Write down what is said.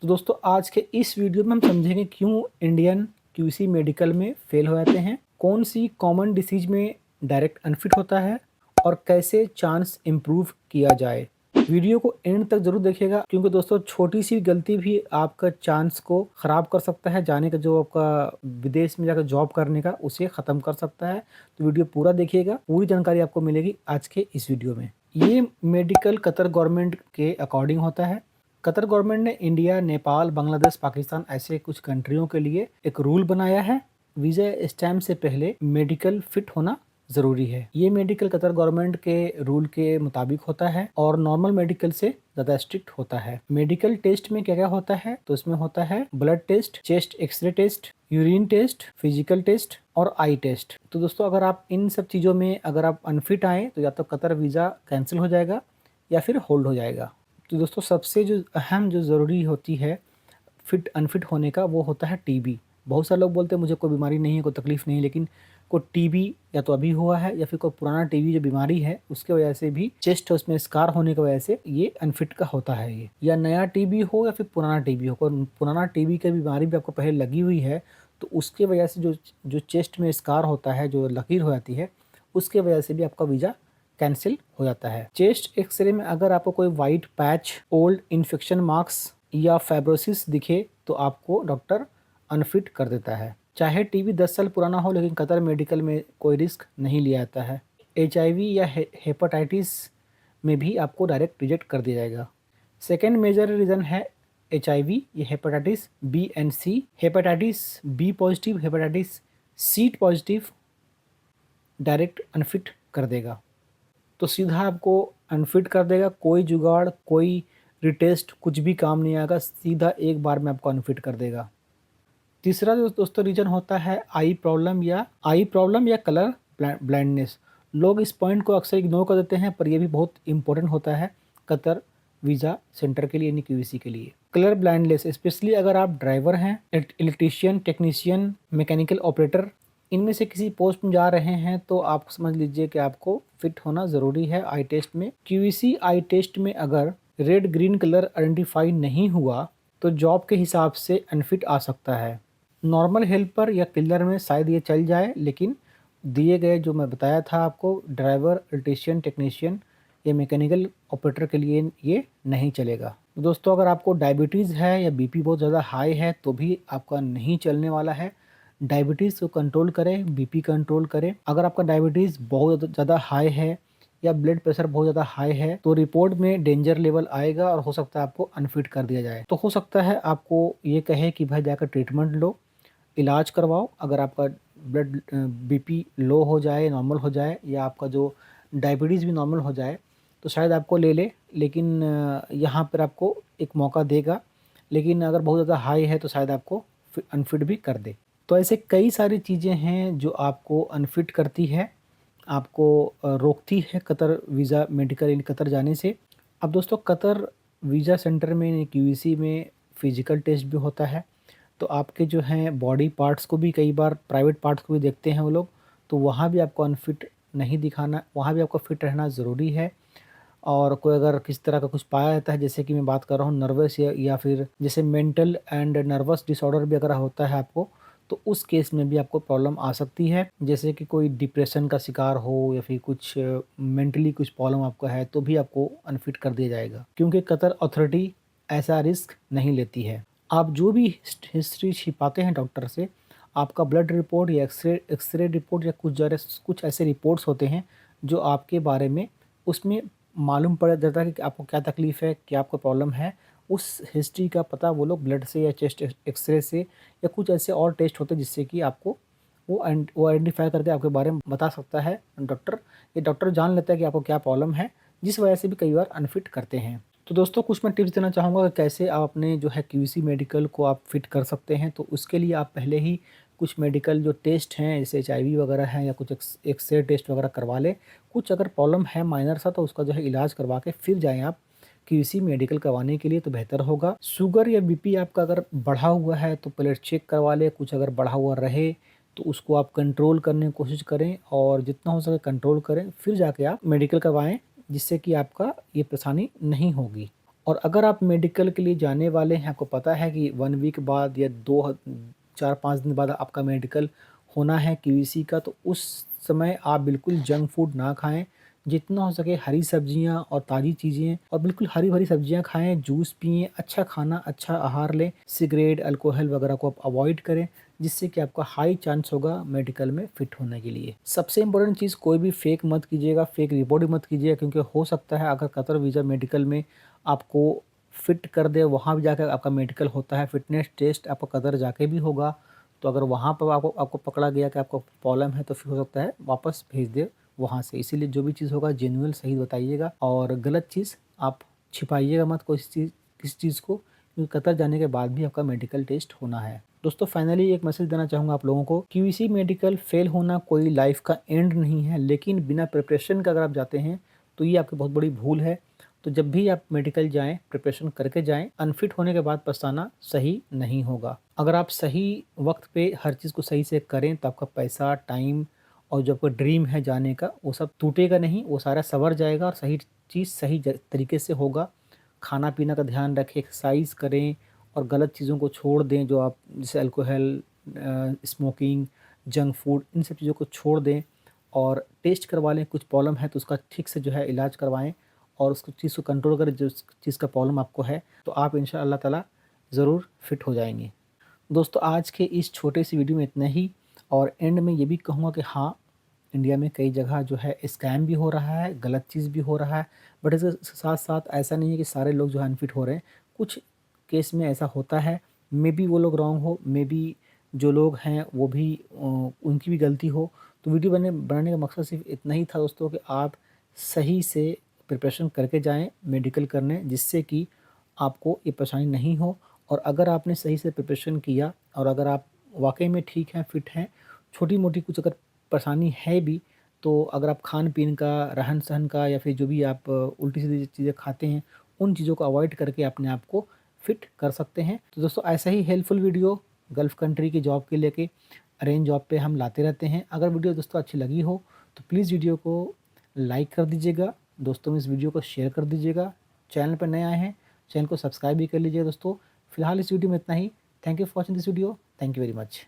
तो दोस्तों आज के इस वीडियो में हम समझेंगे क्यों इंडियन क्यूसी मेडिकल में फेल हो जाते हैं, कौन सी कॉमन डिसीज में डायरेक्ट अनफिट होता है और कैसे चांस इम्प्रूव किया जाए। वीडियो को एंड तक जरूर देखिएगा क्योंकि दोस्तों छोटी सी गलती भी आपका चांस को ख़राब कर सकता है, जाने का जो आपका विदेश में जाकर जॉब करने का उसे ख़त्म कर सकता है। तो वीडियो पूरा देखिएगा, पूरी जानकारी आपको मिलेगी आज के इस वीडियो में। ये मेडिकल कतर गवर्नमेंट के अकॉर्डिंग होता है। कतर गवर्नमेंट ने इंडिया, नेपाल, बांग्लादेश, पाकिस्तान ऐसे कुछ कंट्रियों के लिए एक रूल बनाया है। वीज़ा स्टैम्प से पहले मेडिकल फिट होना ज़रूरी है। ये मेडिकल कतर गवर्नमेंट के रूल के मुताबिक होता है और नॉर्मल मेडिकल से ज़्यादा स्ट्रिक्ट होता है। मेडिकल टेस्ट में क्या क्या होता है, तो इसमें होता है blood test, chest X ray test, urine test, physical test और आई टेस्ट। तो दोस्तों अगर आप इन सब चीज़ों में अगर आप अनफिट आए तो या तो कतर वीज़ा कैंसिल हो जाएगा या फिर होल्ड हो जाएगा। तो दोस्तों सबसे जो अहम जो ज़रूरी होती है फिट अनफिट होने का वो होता है टीबी। बहुत सारे लोग बोलते हैं मुझे कोई बीमारी नहीं है, कोई तकलीफ़ नहीं है, लेकिन कोई टीबी या तो अभी हुआ है या फिर कोई पुराना टीबी जो बीमारी है उसके वजह से भी चेस्ट उसमें स्कार होने की वजह से ये अनफिट का होता है। ये या नया टीबी हो या फिर पुराना टीबी हो, कोई पुराना टीबी की बीमारी भी आपको पहले लगी हुई है तो उसके वजह से जो जो चेस्ट में स्कार होता है, जो लकीर हो जाती है, उसके वजह से भी आपका वीज़ा कैंसिल हो जाता है। चेस्ट एक्सरे में अगर आपको कोई white patch, old infection marks या फाइब्रोसिस दिखे तो आपको डॉक्टर अनफिट कर देता है। चाहे टीबी 10 साल पुराना हो, लेकिन कतर मेडिकल में कोई रिस्क नहीं लिया जाता है। एचआईवी या हेपेटाइटिस में भी आपको डायरेक्ट रिजेक्ट कर दिया जाएगा। सेकेंड मेजर रीज़न है एचआईवी या hepatitis B and C. Hepatitis B positive, hepatitis C positive direct unfit कर देगा, तो सीधा आपको अनफिट कर देगा। कोई जुगाड़, कोई रिटेस्ट कुछ भी काम नहीं आएगा, सीधा एक बार में आपको अनफिट कर देगा। तीसरा जो दोस्तों रीज़न होता है आई प्रॉब्लम या कलर ब्लाइंडनेस। लोग इस पॉइंट को अक्सर इग्नोर कर देते हैं पर यह भी बहुत इंपॉर्टेंट होता है कतर वीज़ा सेंटर के लिए, यानी क्यूवीसी के लिए। कलर ब्लाइंडनेस स्पेशली अगर आप ड्राइवर हैं, इलेक्ट्रीशियन, टेक्नीशियन, मैकेनिकल ऑपरेटर, इनमें से किसी पोस्ट में जा रहे हैं तो आप समझ लीजिए कि आपको फिट होना ज़रूरी है आई टेस्ट में। क्यूवीसी आई टेस्ट में अगर रेड ग्रीन कलर आइडेंटिफाई नहीं हुआ तो जॉब के हिसाब से अनफिट आ सकता है। नॉर्मल हेल्पर या किलर में शायद ये चल जाए, लेकिन दिए गए जो मैं बताया था आपको ड्राइवर, इलेक्ट्रीशियन, टेक्नीशियन या मैकेनिकल ऑपरेटर के लिए ये नहीं चलेगा। दोस्तों अगर आपको डायबिटीज़ है या बीपी बहुत ज़्यादा हाई है तो भी आपका नहीं चलने वाला है। डायबिटीज़ को कंट्रोल करें, बीपी कंट्रोल करें। अगर आपका डायबिटीज़ बहुत ज़्यादा हाई है या ब्लड प्रेशर बहुत ज़्यादा हाई है तो रिपोर्ट में डेंजर लेवल आएगा और हो सकता है आपको अनफिट कर दिया जाए। तो हो सकता है आपको ये कहे कि भाई जाकर ट्रीटमेंट लो, इलाज करवाओ। अगर आपका ब्लड बीपी लो हो जाए, नॉर्मल हो जाए, या आपका जो डायबिटीज़ भी नॉर्मल हो जाए तो शायद आपको ले ले, लेकिन यहाँ पर आपको एक मौका देगा। लेकिन अगर बहुत ज़्यादा हाई है तो शायद आपको अनफिट भी कर दे। तो ऐसे कई सारी चीज़ें हैं जो आपको अनफिट करती है, आपको रोकती है Qatar visa medical in Qatar जाने से। अब दोस्तों कतर वीज़ा सेंटर में क्यूईसी में फ़िज़िकल टेस्ट भी होता है, तो आपके जो हैं बॉडी पार्ट्स को भी कई बार प्राइवेट पार्ट्स को भी देखते हैं वो लोग, तो वहाँ भी आपको अनफिट नहीं दिखाना, वहाँ भी आपको फिट रहना ज़रूरी है। और कोई अगर किस तरह का कुछ पाया जाता है, जैसे कि मैं बात कर रहा हूँ नर्वस या फिर जैसे मेंटल एंड नर्वस डिसऑर्डर भी अगर होता है आपको, तो उस केस में भी आपको प्रॉब्लम आ सकती है। जैसे कि कोई डिप्रेशन का शिकार हो या फिर कुछ मेंटली कुछ प्रॉब्लम आपको है तो भी आपको अनफिट कर दिया जाएगा, क्योंकि कतर अथॉरिटी ऐसा रिस्क नहीं लेती है। आप जो भी हिस्ट्री छिपाते हैं डॉक्टर से, आपका ब्लड रिपोर्ट या एक्सरे रिपोर्ट या कुछ ऐसे रिपोर्ट्स होते हैं जो आपके बारे में उसमें मालूम पड़ जाता है कि आपको क्या तकलीफ़ है, क्या आपको प्रॉब्लम है। उस हिस्ट्री का पता वो लोग ब्लड से या चेस्ट एक्सरे से या कुछ ऐसे और टेस्ट होते हैं जिससे कि आपको वो आइडेंटिफाई करके आपके बारे में बता सकता है डॉक्टर। ये डॉक्टर जान लेता है कि आपको क्या प्रॉब्लम है, जिस वजह से भी कई बार अनफिट करते हैं। तो दोस्तों कुछ मैं टिप्स देना चाहूँगा कि कैसे आप अपने जो है क्यूसी मेडिकल को आप फिट कर सकते हैं। तो उसके लिए आप पहले ही कुछ मेडिकल जो टेस्ट हैं जैसे एचआईवी वगैरह हैं या कुछ एक्सरे टेस्ट वगैरह करवा लें। कुछ अगर प्रॉब्लम है माइनर सा तो उसका जो है इलाज करवा के फिर जाएँ आप क्यूसी मेडिकल करवाने के लिए, तो बेहतर होगा। शुगर या बीपी आपका अगर बढ़ा हुआ है तो पहले चेक करवा लें। कुछ अगर बढ़ा हुआ रहे तो उसको आप कंट्रोल करने की कोशिश करें और जितना हो सके कंट्रोल करें, फिर जाके आप मेडिकल करवाएं, जिससे कि आपका ये परेशानी नहीं होगी। और अगर आप मेडिकल के लिए जाने वाले हैं, आपको पता है कि 1 वीक बाद या 2 4-5 दिन बाद आपका मेडिकल होना है क्यूईसी का, तो उस समय आप बिल्कुल जंक फूड ना खाएँ। जितना हो सके हरी सब्जियाँ और ताज़ी चीज़ें और बिल्कुल हरी-भरी सब्जियाँ खाएँ, जूस पिएँ, अच्छा खाना, अच्छा आहार लें, सिगरेट, अल्कोहल वगैरह को आप अवॉइड करें, जिससे कि आपका हाई चांस होगा मेडिकल में फिट होने के लिए। सबसे इम्पोर्टेंट चीज़, कोई भी फेक मत कीजिएगा, फेक रिपोर्ट भी मत कीजिएगा, क्योंकि हो सकता है अगर कतर वीज़ा मेडिकल में आपको फिट कर दे, वहाँ भी जाकर आपका मेडिकल होता है, फिटनेस टेस्ट आपका कतर जाके भी होगा, तो अगर वहाँ पर आपको आपको पकड़ा गया कि आपको प्रॉब्लम है, तो फिर हो सकता है वापस भेज दे वहाँ से। इसीलिए जो भी चीज़ होगा जेन्युइन सही बताइएगा, और गलत चीज़ आप छिपाइएगा मत कोई चीज़, किसी चीज़ को, क्योंकि कतर जाने के बाद भी आपका मेडिकल टेस्ट होना है। दोस्तों फाइनली एक मैसेज देना चाहूँगा आप लोगों को, क्यूईसी मेडिकल फेल होना कोई लाइफ का एंड नहीं है, लेकिन बिना प्रिपरेशन का अगर आप जाते हैं तो ये आपकी बहुत बड़ी भूल है। तो जब भी आप मेडिकल जाएँ, प्रिपरेशन करके जाएँ, अनफिट होने के बाद पछताना सही नहीं होगा। अगर आप सही वक़्त पे हर चीज़ को सही से करें, तो आपका पैसा, टाइम और जो आपका ड्रीम है जाने का, वो सब टूटेगा नहीं, वो सारा सँवर जाएगा और सही चीज़ सही तरीके से होगा। खाना-पीना का ध्यान रखें, एक्सरसाइज़ करें और गलत चीज़ों को छोड़ दें, जो आप जैसे अल्कोहल, स्मोकिंग, जंक फूड, इन सब चीज़ों को छोड़ दें और टेस्ट करवा लें। कुछ प्रॉब्लम है तो उसका ठीक से जो है इलाज करवाएँ और उस चीज़ को कंट्रोल करें, जिस चीज़ का प्रॉब्लम आपको है, तो आप इंशाअल्लाह अल्लाह ताला ज़रूर फिट हो जाएँगे। दोस्तों आज के इस छोटे सी वीडियो में इतना ही, और एंड में ये भी कहूँगा कि हाँ, इंडिया में कई जगह जो है स्कैम भी हो रहा है, गलत चीज़ भी हो रहा है, बट इसके साथ-साथ ऐसा नहीं है कि सारे लोग जो है अनफिट हो रहे हैं। कुछ केस में ऐसा होता है, मेबी वो लोग रॉन्ग हो, मेबी जो लोग हैं वो भी उनकी भी गलती हो। तो वीडियो बनाने का मकसद सिर्फ़ इतना ही था दोस्तों, कि आप सही से प्रिपरेशन करके जाएँ मेडिकल करने, जिससे कि आपको ये परेशानी नहीं हो। और अगर आपने सही से प्रिपरेशन किया और अगर आप वाक़ई में ठीक हैं, फिट हैं, छोटी-मोटी कुछ अगर परेशानी है भी, तो अगर आप खान-पीन का, रहन-सहन का या फिर जो भी आप उल्टी-सीधी चीज़ें खाते हैं, उन चीज़ों को अवॉइड करके अपने आप को फिट कर सकते हैं। तो दोस्तों ऐसा ही हेल्पफुल वीडियो गल्फ़ कंट्री की जॉब के लेके अरेंज जॉब पे हम लाते रहते हैं। अगर वीडियो दोस्तों अच्छी लगी हो, तो प्लीज़ वीडियो को लाइक कर दीजिएगा, दोस्तों में इस वीडियो को शेयर कर दीजिएगा। चैनल पर नए आए हैं, चैनल को सब्सक्राइब भी कर लीजिएगा दोस्तों। फिलहाल इस वीडियो में इतना ही। Thank you for watching this video. Thank you very much.